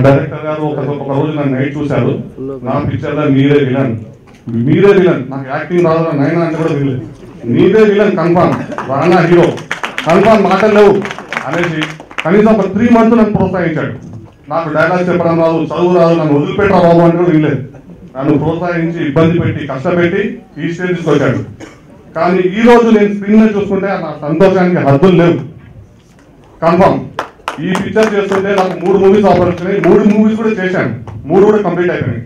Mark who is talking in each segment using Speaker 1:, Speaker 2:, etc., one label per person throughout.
Speaker 1: Director గారు ఒక రోజు నన్ను నైట్ చూశారు, నా పిక్చర్ లో మీరే విలన్ నాకు యాక్టింగ్ రాదు నైనా అంటే కూడా వినలేదు, మీరే విలన్ కన్ఫర్మ్, రానా హీరో కన్ఫర్మ్, మాటలు లేవు అనేసి కనీసం ఒక 3 months నన్ను ప్రోత్సహించాడు. నాకు డైలాగ్ చెప్పడం రాదు, చదువు రాదు, నన్ను వదిలిపెట్టరా బాబు అంటే కూడా వినలేదు. నన్ను ప్రోత్సహించి ఇబ్బంది పెట్టి కష్టపెట్టి ఈ స్టేజ్ తీసుకొచ్చాడు. కానీ ఈ రోజు నేను స్క్రీన్ మీద చూసుకుంటే నా సంతోషానికి హద్దులు లేవు. కన్ఫర్మ్ ఈ పిక్చర్ చేస్తుంటే నాకు 3 movies ఆఫర్ వచ్చినాయి, 3 movies కూడా చేశాను, 3 కూడా కంప్లీట్ అయిపోయినాయి.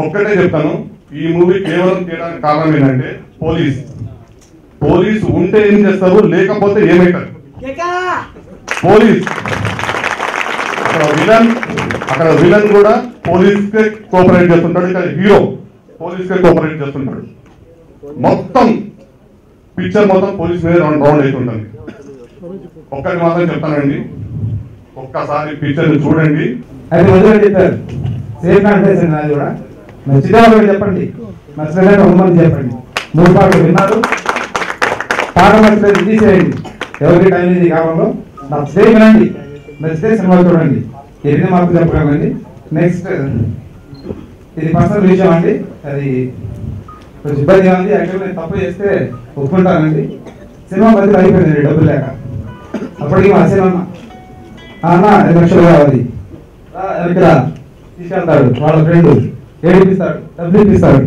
Speaker 1: ఒక్కటే చెప్తాను, ఈ మూవీ కేవలం చేయడానికి కారణం ఏంటంటే పోలీస్ ఉంటే ఏం చేస్తారు, లేకపోతే ఏమవుతారు. పోలీస్ అక్కడ విలన్ కూడా పోలీస్కే కోఆపరేట్ చేస్తుంటాడు, ఇక్కడ హీరో పోలీస్కే కోఆపరేట్ చేస్తుంటాడు. మొత్తం పిక్చర్ మొత్తం పోలీస్ మీద రౌండ్ అవుతుంటుంది. ఒక్కటి మాత్రం చెప్తానండి, ఒక్కసారి పిక్చర్ చూడండి.
Speaker 2: అది మొదలు చెప్పారు సేఫ్ కాన్ఫిడెన్స్ అది కూడా నచ్చితే ఒకటి చెప్పండి, నచ్చలేదంటే 1 మంది చెప్పండి. 3 పాటలు విన్నారు, పాట నచ్చలేదు తీసేయండి, ఎవరికి టైం ఇది కావాలో నచ్చితే వినండి, నచ్చితే సినిమా చూడండి, 8 మార్కులు చెప్పగలండి. నెక్స్ట్ ఇది పర్సనల్ విషయం అండి, అది కొంచెం ఇబ్బందిగా ఉంది. యాక్చువల్ నేను తప్పు చేస్తే ఒప్పుకుంటానండి. సినిమా మధ్యలో అయిపోయిందండి డబ్బులు లేక. అప్పటికి మా సినిమా అన్న 5 లక్షలు కావాలి ఇక్కడ తీసుకెళ్తాడు, వాళ్ళ ఫ్రెండ్ ఏడిపిస్తాడు, డబ్బులు ఇప్పిస్తాడు.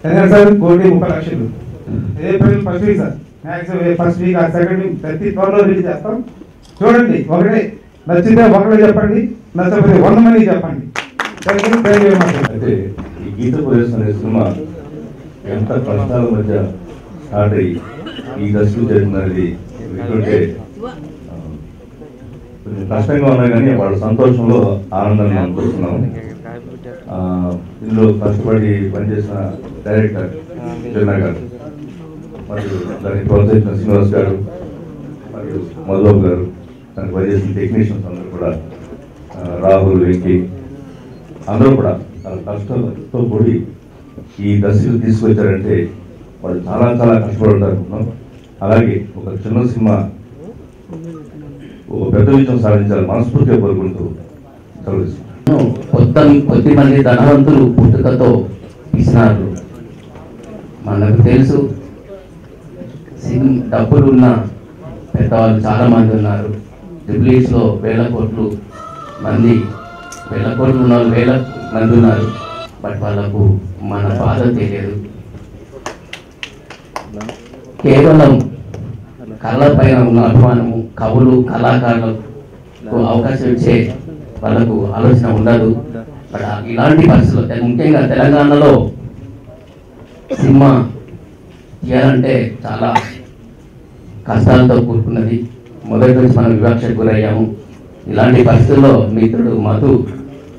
Speaker 2: ఎందుకంటే సార్ 1,30 లక్షలు April 1st week sir, maximum 1st week 2nd week ప్రతి త్వరలో రిలీజ్ చేస్తాం. చూడండి, ఒకటే నచ్చితే ఒకటే చెప్పండి, నచ్చకపోతే 100 మంది చెప్పండి.
Speaker 3: అయితే ఈ గీత ప్రవేశం అనే సినిమా ఎంత కష్టాల మధ్య స్టార్ట్ అయ్యి ఈ దశలు చేస్తున్నది వింటుంటే కొంచెం కష్టంగా ఉన్నా కానీ వాళ్ళ సంతోషంలో ఆనందాన్ని అనుకుంటున్నాము. ఇందులో కష్టపడి పనిచేసిన డైరెక్టర్ జగన్ గారు, మరియు దాన్ని ప్రోత్సహించిన శ్రీనివాస్ గారు, మరియు మధుబాబు గారు, దానికి పనిచేసిన టెక్నీషియన్స్ అందరూ కూడా, రాహుల్, వెంకీ అందరూ కూడా చాలా కష్టంతో కూడి ఈ దశలు తీసుకొచ్చారంటే వాళ్ళు చాలా చాలా కష్టపడుతారు అనుకున్నాం. అలాగే ఒక చిన్న సినిమా ఒక పెద్ద విజయం సాధించాలి మనస్ఫూర్తిగా కోరుకుంటూ
Speaker 4: కొద్ది మంది ధనవంతులు పుట్టుకతో పిసినారు. మనకు తెలుసు డబ్బులు ఉన్న పెద్దవాళ్ళు చాలా మంది ఉన్నారు. ట్రిపుల్ఈస్లో వేల కోట్లు ఉన్న వాళ్ళు వేల మంది ఉన్నారు. బట్ వాళ్ళకు మన బాధ తెలియదు. కేవలం కళ పైన ఉన్న అభిమానము, కవులు కళాకారులకు అవకాశం ఇచ్చే వాళ్ళకు ఆలోచన ఉండదు. బట్ ఇలాంటి పరిస్థితుల్లో ముఖ్యంగా తెలంగాణలో సినిమా తీయాలంటే చాలా కష్టాలతో కూడుకున్నది. మొదటి నుంచి మనం వివక్షకు గురయ్యాము. ఇలాంటి పరిస్థితుల్లో మిత్రుడు మధు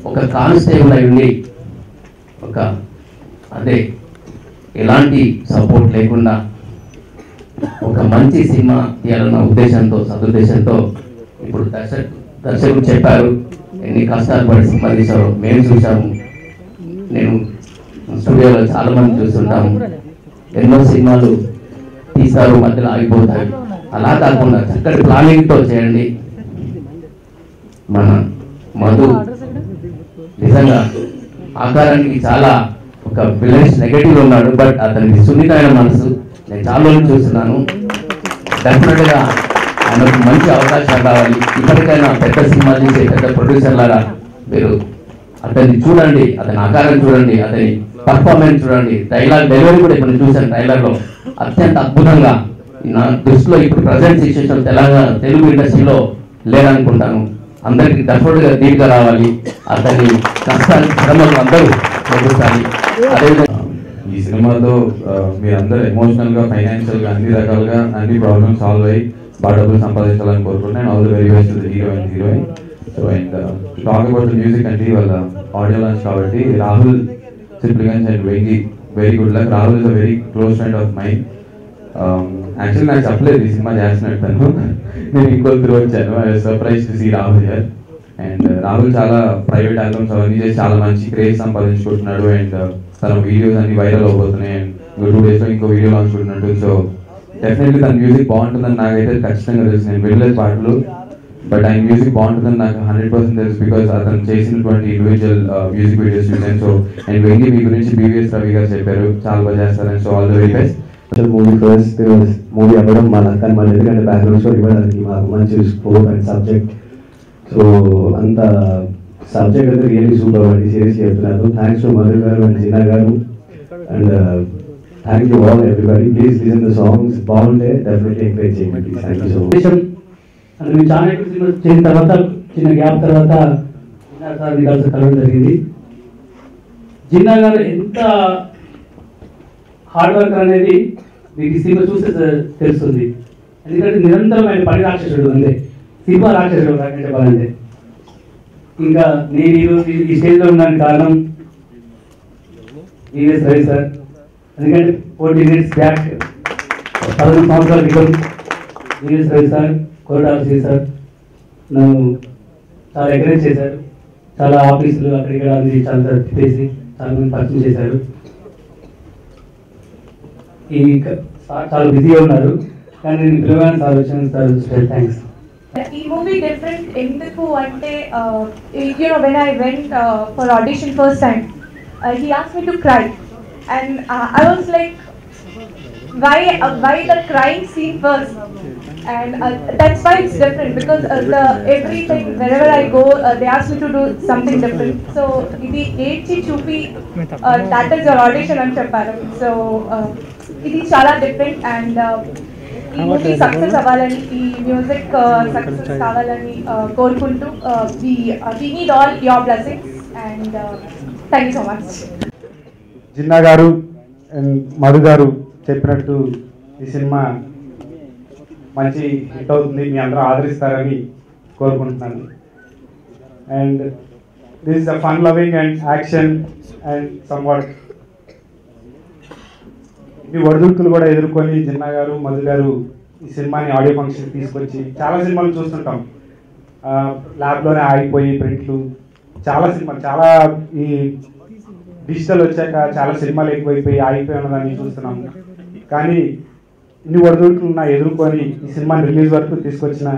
Speaker 4: ఒక కానిస్టేబుల్ అయి ఉండి ఎలాంటి సపోర్ట్ లేకుండా ఒక మంచి సినిమా తీయాలన్న ఉద్దేశంతో సదుద్దేశంతో ఇప్పుడు దర్శకుడు చెప్పారు ఎన్ని కష్టాలు పడి సినిమా తీశారో మేము చూసాము. నేను స్టూడియోలో చాలా మంది చూస్తుంటాము. ఎన్నో సినిమాలు తీస్తారు, మధ్యలో ఆగిపోతాయి. అలా కాకుండా చక్కటి ప్లానింగ్తో చేయండి. మన మధు నిజంగా ఆకారానికి చాలా ఒక విలన్స్ నెగటివ్ ఉన్నాడు. బట్ అతనికి సున్నితమైన మనసు నేను చాలా రోజులు చూస్తున్నాను. డెఫినెట్గా ఆయనకు మంచి అవకాశాలు రావాలి. ఇప్పటికైనా పెద్ద సినిమా చేసే పెద్ద ప్రొడ్యూసర్ లాగా మీరు అతన్ని చూడండి, అతని ఆకారం చూడండి, అతని పర్ఫార్మెన్స్ చూడండి, డైలాగ్ డెలివరీ కూడా ఇప్పుడు చూశాను. డైలాగ్లో అత్యంత అద్భుతంగా నా దృష్టిలో ఇప్పుడు ప్రజెంట్ సిచ్యువేషన్ తెలుగు ఇండస్ట్రీలో లేదనుకుంటాను. అందరికీ డెఫినెట్గా ధీటుగా రావాలి. అతని కష్టాలు శ్రమలు అందరూ ఎదుర్కోవాలి. అదేవిధంగా
Speaker 5: ఈ సినిమాతో మీరందరూ ఎమోషనల్గా, ఫైనాన్షియల్గా అన్ని రకాలుగా అన్ని ప్రాబ్లమ్స్ సాల్వ్ అయ్యి బాగా డబ్బులు సంపాదించాలని కోరుకుంటున్నాను. All the very best to the hero and heroine. So and talk about the music అంటే వాళ్ళ ఆడియో లాంచ్ కాబట్టి Rahul Sipligunj and very good luck. Rahul is a very close friend of mine. Actually నాకు చెప్పలేదు ఈ సినిమా చేస్తున్నట్టు, నేను ఇంకొకరు వచ్చాను. I was surprise to see Rahul here. And Rahul చాలా ప్రైవేట్ ఆల్బమ్స్ అవన్నీ చేసి చాలా మంచి క్రేజ్ సంపాదించుకుంటున్నాడు. అండ్ తన వీడియోస్ అన్ని వైరల్ అవబోతున్నాయి. అండ్ 2 days లో ఇంకో వీడియో లాంచ్ ఉంటున్నట్టు. సో డెఫినెట్లీ తన మ్యూజిక్ బాగుంటుందని నాకైతే ఖచ్చితంగా తెలుసు. నేను వినలేదు పాటలు, బట్ ఆయన మ్యూజిక్ బాగుంటుందని నాకు 100% తెలుసు. బికాస్ అతను చేసినటువంటి ఇండివిజువల్ మ్యూజిక్ వీడియోస్ చూసాను. సో అండ్ వెంగి మీ గురించి బీవీఎస్ రవి గారు చెప్పారు, చాలా బాగా చేస్తారని. So all the very best.
Speaker 6: Movie first movie అవ్వడం మన ఎందుకంటే బ్యాక్గ్రౌండ్ స్టోరీ ఇవ్వడానికి మాకు మంచి స్కోప్ అండ్ సబ్జెక్ట్. సో అంత సబ్జెక్ట్ అయితే రియల్లీ సూపర్ అండి, సీరియస్ చెప్తున్నారు. థ్యాంక్స్ టు మధు గారు అండ్ జిన్నా గారు and thank you all everybody. Please listen the songs, బాగుంటే డెఫినెట్లీ ఎంకరేజ్ చేయండి please. Thank you so much.
Speaker 7: అంటే మేము చాలా ఎక్కువ సినిమా చేసిన తర్వాత చిన్న గ్యాప్ తర్వాత జిన్నా సార్ని కలిసి కలవడం జరిగింది. జిన్నా గారు ఎంత హార్డ్ వర్క్ అనేది మీకు ఈ సినిమా చూస్తే తెలుస్తుంది. ఎందుకంటే నిరంతరం ఆయన పని రాక్షసుడు, అంతే సినిమా రాక్షసుడు రాక చెప్పాలంటే. ఇంకా నేను ఈరోజు ఈ స్టేజ్లో ఉండడానికి కారణం ఈవీఎస్ రవి సార్. ఎందుకంటే 14 years బ్యాక్ 11 సంవత్సరాల క్రితం EVS Ravi sir, Koratala sir నన్ను చాలా ఎంకరేజ్ చేశారు. చాలా ఆఫీసులు అక్కడిక్కడ అన్ని చాలా తిప్పేసి చాలా మంది పరిచయం చేశారు. ఈ చాలా బిజీగా ఉన్నారు, కానీ నేను పిలవగానే సార్ వచ్చాను. Sir thanks.
Speaker 8: ఈ మూవీ డిఫరెంట్ ఎందుకు అంటే when I went for audition first time, he asked me to cry and I was like, why the crying scene first? And that's why it's different because everything wherever I go they ask me to do something different. So ఇది ఏడ్చి చూపి that is your audition అని చెప్పారు. So ఇది చాలా different and ఈ movie success అవ్వాలని, ఈ మ్యూజిక్ సక్సెస్ కావాలని కోరుకుంటూ we need all your blessings and thank you so much.
Speaker 2: Jinnah గారు అండ్ మధు గారు చెప్పినట్టు ఈ సినిమా మంచి హిట్ అవుతుంది, మీ అందరూ ఆదరిస్తారని కోరుకుంటున్నాను. And this is the fun loving and action and somewhat ఈ ఒడిదుడుకులు కూడా ఎదుర్కొని జిన్నా గారు మధు గారు ఈ సినిమాని ఆడియో ఫంక్షన్ తీసుకొచ్చి, చాలా సినిమాలు చూస్తుంటాం ల్యాబ్లోనే ఆగిపోయి ప్రింట్లు, చాలా ఈ డిజిటల్ వచ్చాక చాలా సినిమాలు ఎక్కువైపోయి ఆగిపోయి ఉన్నదాన్ని చూస్తున్నాం. కానీ ఇన్ని ఒడిదుడుకులు ఎదుర్కొని ఈ సినిమాని రిలీజ్ వరకు తీసుకొచ్చిన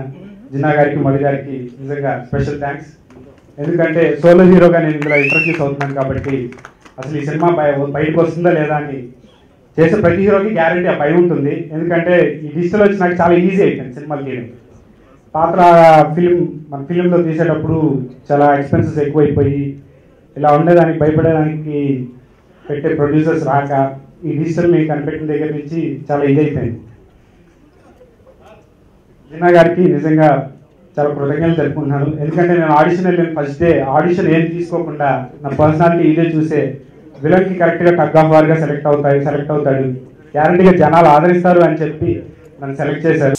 Speaker 2: జిన్నా గారికి మధు గారికి నిజంగా స్పెషల్ థ్యాంక్స్. ఎందుకంటే సోలో హీరోగా నేను ఇందులో ఇంట్రడ్యూస్ అవుతున్నాను కాబట్టి అసలు ఈ సినిమా బయటకు వస్తుందా లేదా అని చేసే ప్రతి హీరోకి గ్యారంటీ ఆ భయం ఉంటుంది. ఎందుకంటే ఈ డిజిటల్ వచ్చి నాకు చాలా ఈజీ అయిపోయింది సినిమాలు తీయడం. పాత్ర మన ఫిలింలో తీసేటప్పుడు చాలా ఎక్స్పెన్సెస్ ఎక్కువైపోయి ఇలా ఉండేదానికి భయపడేదానికి పెట్టే ప్రొడ్యూసర్స్ రాక ఈ డిజిటల్ని కనిపెట్టిన దగ్గర నుంచి చాలా ఇది అయిపోయింది. జిన్నా గారికి నిజంగా చాలా కృతజ్ఞతలు తెలుపుకుంటున్నాను. ఎందుకంటే నేను ఆడిషన్ వెళ్ళిన ఫస్ట్ డే ఆడిషన్ ఏం తీసుకోకుండా నా పర్సనాలిటీ ఇదే చూసే విలన్కి కరెక్ట్గా టగ్ ఆఫ్ వార్గా సెలెక్ట్ అవుతాడు, గ్యారంటీగా జనాలు ఆదరిస్తారు అని చెప్పి నన్ను సెలెక్ట్ చేశారు.